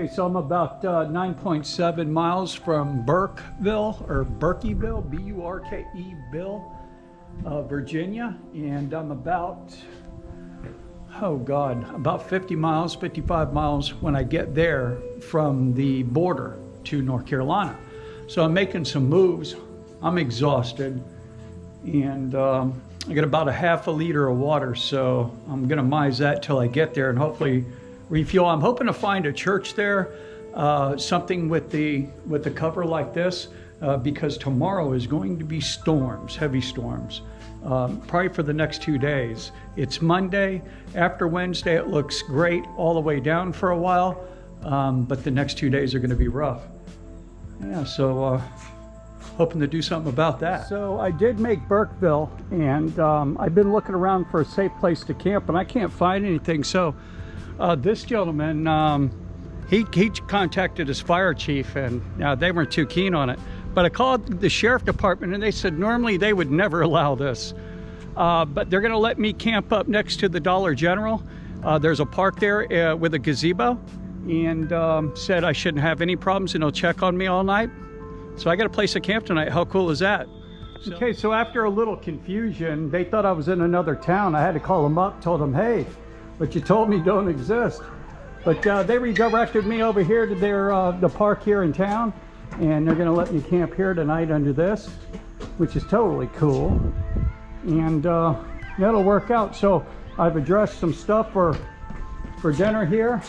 Okay, so I'm about 9.7 miles from Burkeville, or Burkeville, B-U-R-K-E-ville, Virginia, and I'm about, oh God, about 50 miles, 55 miles when I get there from the border to North Carolina. So I'm making some moves. I'm exhausted, and I got about a half a liter of water, so I'm gonna mize that till I get there and hopefully refuel. I'm hoping to find a church there, something with the cover like this, because tomorrow is going to be storms, heavy storms, probably for the next 2 days. It's Monday. After Wednesday, it looks great all the way down for a while, but the next 2 days are going to be rough. Yeah, so hoping to do something about that. So I did make Burkeville, and I've been looking around for a safe place to camp, and I can't find anything. So this gentleman, he contacted his fire chief, and they weren't too keen on it. But I called the sheriff department, and they said normally they would never allow this. But they're gonna let me camp up next to the Dollar General. There's a park there with a gazebo, and said I shouldn't have any problems, and they'll check on me all night. So I got a place to camp tonight. How cool is that? Okay, so after a little confusion, they thought I was in another town. I had to call them up, told them, hey, what you told me don't exist. But they redirected me over here to the park here in town, and they're gonna let me camp here tonight under this, which is totally cool. And that'll work out. So I've addressed some stuff for dinner here.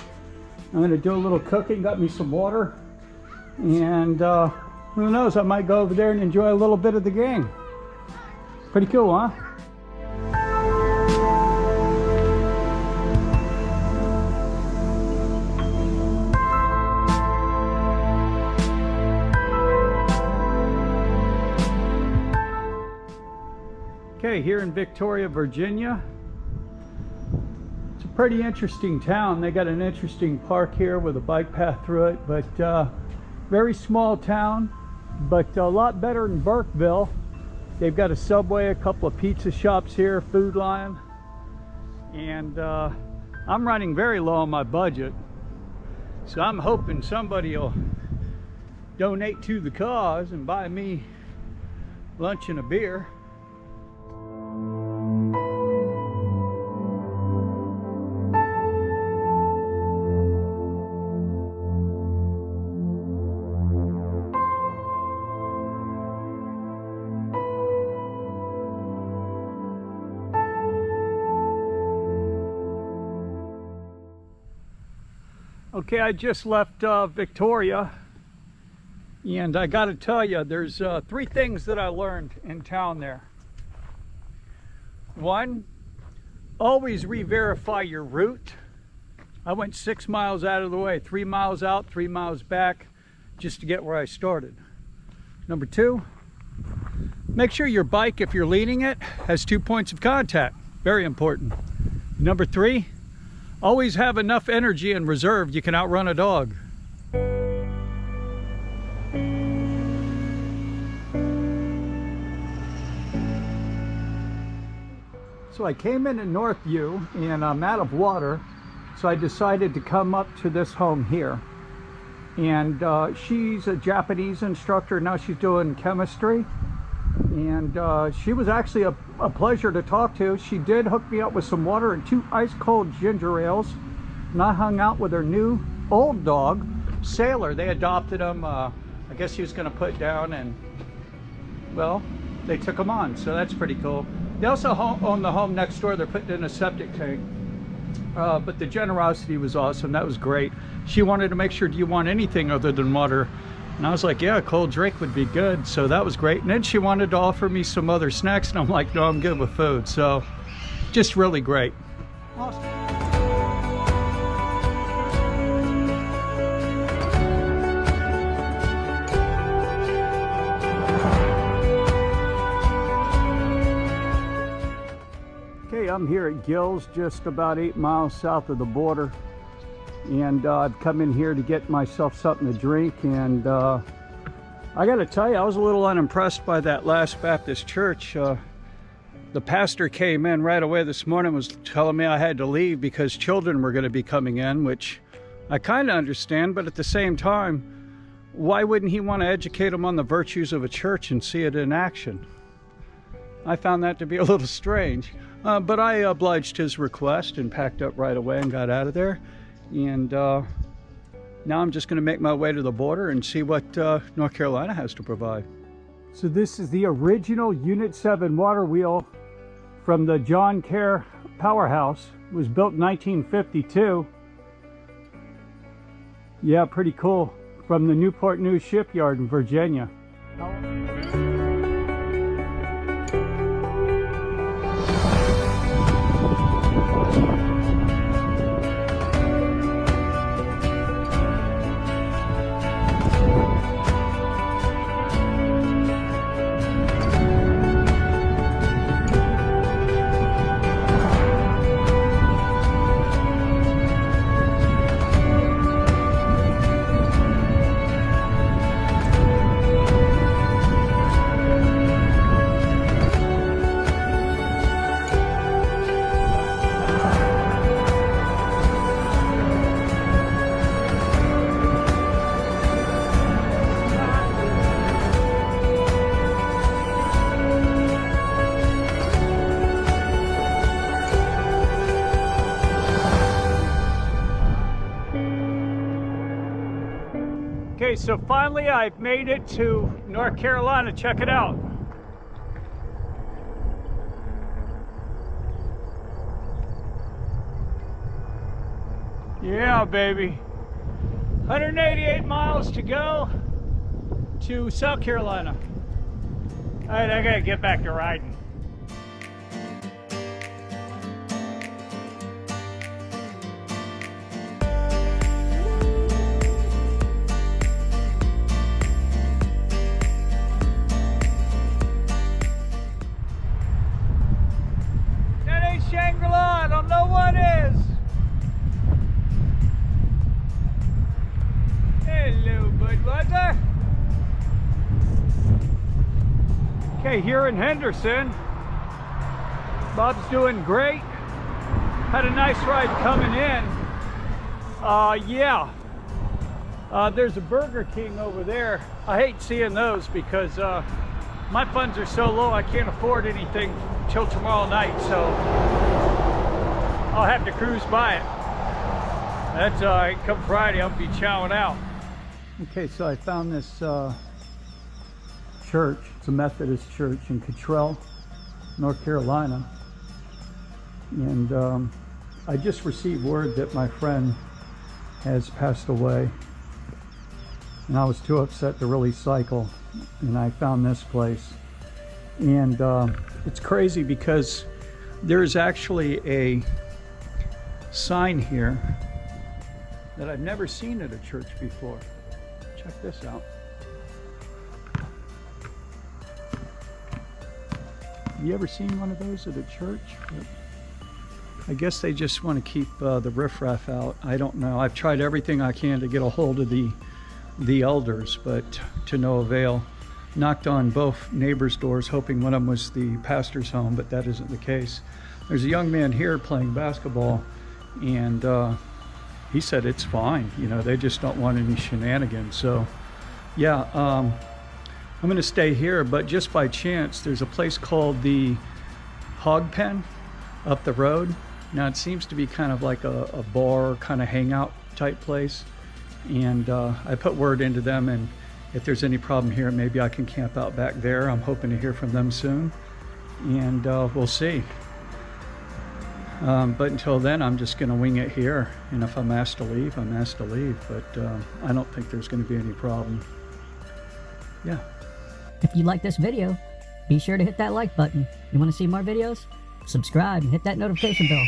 I'm gonna do a little cooking, got me some water, and who knows, I might go over there and enjoy a little bit of the game. Pretty cool, huh? Okay, here in Victoria, Virginia. It's a pretty interesting town. They got an interesting park here with a bike path through it, but very small town, but a lot better than Burkeville. They've got a Subway, a couple of pizza shops here, Food Lion, and I'm running very low on my budget, so I'm hoping somebody will donate to the cause and buy me lunch and a beer. Okay, I just left Victoria, and I got to tell you, there's 3 things that I learned in town there. 1, always re-verify your route. I went 6 miles out of the way, 3 miles out, 3 miles back, just to get where I started. Number 2, make sure your bike, if you're leaning it, has 2 points of contact. Very important. Number 3, always have enough energy in reserve. You can outrun a dog. So I came into Northview, and I'm out of water, so I decided to come up to this home here. And she's a Japanese instructor. Now she's doing chemistry, and she was actually a pleasure to talk to. She did hook me up with some water and 2 ice cold ginger ales, and I hung out with her new old dog, Sailor. They adopted him. I guess he was going to put down, and well, they took him on, so that's pretty cool. They also own the home next door. They're putting in a septic tank, but the generosity was awesome. That was great. She wanted to make sure, do you want anything other than water? And I was like, yeah, a cold drink would be good. So that was great. And then she wanted to offer me some other snacks, and I'm like, no, I'm good with food. So just really great. Awesome. Okay, I'm here at Gills, just about 8 miles south of the border. And I've come in here to get myself something to drink, and I got to tell you, I was a little unimpressed by that last Baptist church. The pastor came in right away this morning, was telling me I had to leave because children were going to be coming in, which I kind of understand, but at the same time, why wouldn't he want to educate them on the virtues of a church and see it in action? I found that to be a little strange, but I obliged his request and packed up right away and got out of there. And now I'm just going to make my way to the border and see what North Carolina has to provide. So this is the original Unit 7 water wheel from the John Kerr powerhouse. It was built in 1952. Yeah, pretty cool. From the Newport News shipyard in Virginia. Okay, so finally I've made it to North Carolina. Check it out. Yeah, baby. 188 miles to go to South Carolina. All right, I gotta get back to riding. I don't know what is. Hello, Budweiser. Okay, here in Henderson, Bob's doing great. Had a nice ride coming in. Yeah. There's a Burger King over there. I hate seeing those because my funds are so low I can't afford anything till tomorrow night, so I'll have to cruise by it. That's all right. Come Friday, I'll be chowing out. Okay, so I found this church. It's a Methodist church in Cottrell, North Carolina. And I just received word that my friend has passed away. And I was too upset to really cycle. And I found this place. And it's crazy because there's actually a sign here that I've never seen at a church before. Check this out. Have you ever seen one of those at a church? I guess they just want to keep the riffraff out. I don't know. I've tried everything I can to get a hold of the elders, but to no avail. Knocked on both neighbors' doors hoping one of them was the pastor's home, but that isn't the case. There's a young man here playing basketball, and he said it's fine. You know, they just don't want any shenanigans. So yeah, I'm going to stay here, but just by chance there's a place called the Hog Pen up the road. Now it seems to be kind of like a bar kind of hangout type place, and I put word into them, and if there's any problem here, maybe I can camp out back there. I'm hoping to hear from them soon, and we'll see. But until then, I'm just going to wing it here. And if I'm asked to leave, I'm asked to leave. But I don't think there's going to be any problem. Yeah. If you like this video, be sure to hit that like button. You want to see more videos? Subscribe and hit that notification bell.